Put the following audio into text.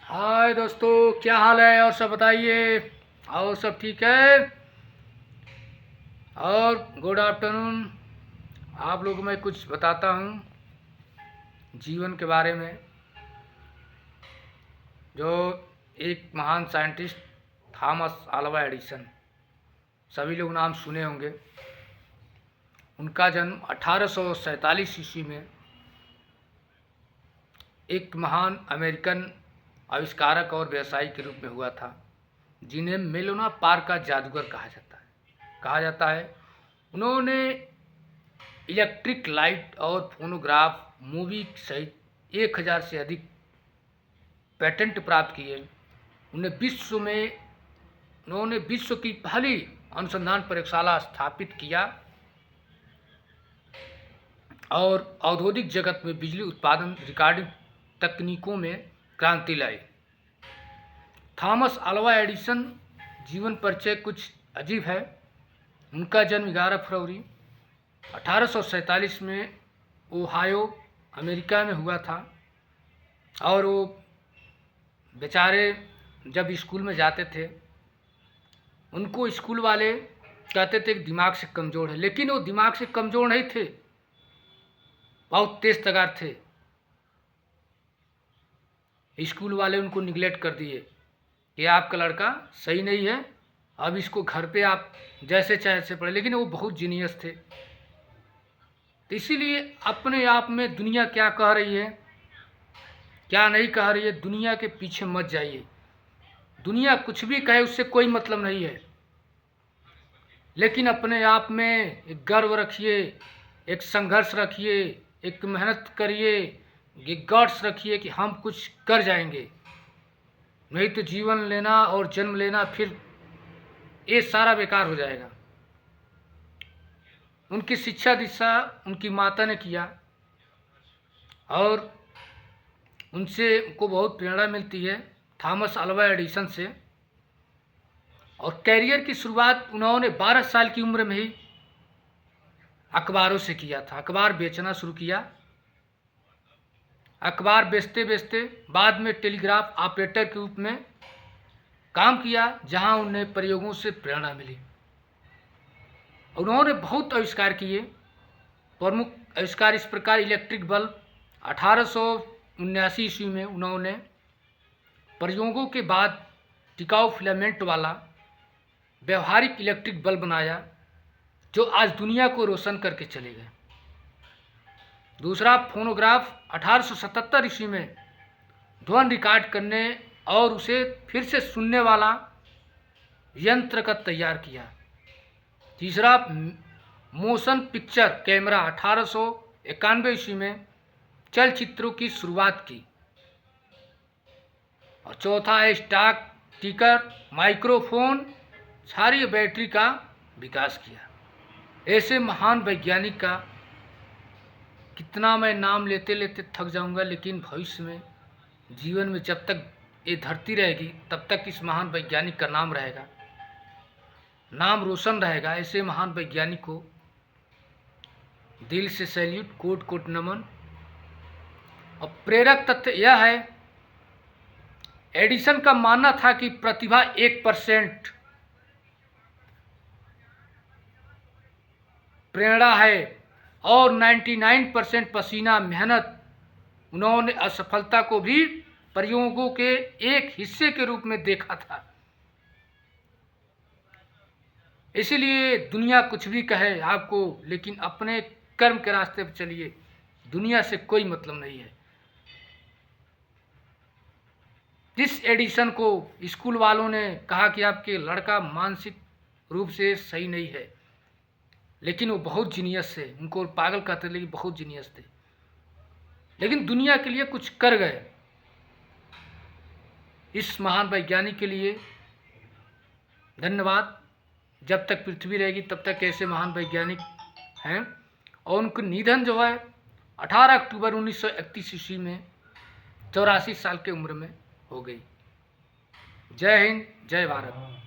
हाय दोस्तों, क्या हाल है? और सब बताइए। और सब ठीक है? और गुड आफ्टरनून। आप लोगों को मैं कुछ बताता हूँ जीवन के बारे में। जो एक महान साइंटिस्ट थॉमस अल्वा एडिसन, सभी लोग नाम सुने होंगे। उनका जन्म 1847 ईस्वी में एक महान अमेरिकन आविष्कारक और व्यवसायी के रूप में हुआ था, जिन्हें मेलोना पार्क का जादूगर कहा जाता है। उन्होंने इलेक्ट्रिक लाइट और फोनोग्राफ, मूवी सहित 1000 से अधिक पेटेंट प्राप्त किए। उन्होंने विश्व की पहली अनुसंधान प्रयोगशाला स्थापित किया और औद्योगिक जगत में बिजली उत्पादन रिकॉर्डिंग तकनीकों में क्रांति लाई। थॉमस अल्वा एडिसन जीवन परिचय कुछ अजीब है। उनका जन्म 11 फरवरी 1847 में ओहायो, अमेरिका में हुआ था। और वो बेचारे जब स्कूल में जाते थे, उनको स्कूल वाले कहते थे कि दिमाग से कमज़ोर है, लेकिन वो दिमाग से कमज़ोर नहीं थे, बहुत तेज तगार थे। स्कूल वाले उनको निगलेक्ट कर दिए कि आपका लड़का सही नहीं है, अब इसको घर पे आप जैसे चाहे ऐसे पढ़े। लेकिन वो बहुत जीनियस थे। तो इसीलिए अपने आप में दुनिया क्या कह रही है, क्या नहीं कह रही है, दुनिया के पीछे मत जाइए। दुनिया कुछ भी कहे उससे कोई मतलब नहीं है, लेकिन अपने आप में एक गर्व रखिए, एक संघर्ष रखिए, एक मेहनत करिए, एक गट्स रखिए कि हम कुछ कर जाएंगे। नहीं तो जीवन लेना और जन्म लेना फिर ये सारा बेकार हो जाएगा। उनकी शिक्षा दीक्षा उनकी माता ने किया और उनसे को बहुत प्रेरणा मिलती है, थॉमस अल्वा एडिसन से। और कैरियर की शुरुआत उन्होंने 12 साल की उम्र में ही अखबारों से किया था। अखबार बेचना शुरू किया। अखबार बेचते बेचते बाद में टेलीग्राफ ऑपरेटर के रूप में काम किया, जहां उन्हें प्रयोगों से प्रेरणा मिली। उन्होंने बहुत आविष्कार किए। प्रमुख आविष्कार इस प्रकार: इलेक्ट्रिक बल्ब 1879 ईस्वी में उन्होंने प्रयोगों के बाद टिकाऊ फिलामेंट वाला व्यवहारिक इलेक्ट्रिक बल्ब बनाया, जो आज दुनिया को रोशन करके चले गए। दूसरा, फोनोग्राफ 1877 ईस्वी में ध्वनि रिकॉर्ड करने और उसे फिर से सुनने वाला यंत्र का तैयार किया। तीसरा, मोशन पिक्चर कैमरा 1891 ईस्वी में चलचित्रों की शुरुआत की। और चौथा है स्टॉक टिकर माइक्रोफोन, क्षारीय बैटरी का विकास किया। ऐसे महान वैज्ञानिक का कितना मैं नाम लेते लेते थक जाऊंगा, लेकिन भविष्य में जीवन में जब तक ये धरती रहेगी तब तक इस महान वैज्ञानिक का नाम रहेगा, नाम रोशन रहेगा। ऐसे महान वैज्ञानिक को दिल से सैल्यूट, कोट कोट नमन। और प्रेरक तथ्य यह है, एडिसन का मानना था कि प्रतिभा 1% प्रेरणा है और 99% पसीना मेहनत। उन्होंने असफलता को भी प्रयोगों के एक हिस्से के रूप में देखा था। इसीलिए दुनिया कुछ भी कहे आपको, लेकिन अपने कर्म के रास्ते पर चलिए। दुनिया से कोई मतलब नहीं है। जिस एडिसन को स्कूल वालों ने कहा कि आपके लड़का मानसिक रूप से सही नहीं है, लेकिन वो बहुत जीनियस थे, उनको पागल कहते थे लेकिन बहुत जीनियस थे, लेकिन दुनिया के लिए कुछ कर गए। इस महान वैज्ञानिक के लिए धन्यवाद। जब तक पृथ्वी रहेगी तब तक ऐसे महान वैज्ञानिक हैं। और उनका निधन जो है 18 अक्टूबर 1931 ईस्वी में 84 साल की उम्र में हो गई। जय हिंद, जय भारत।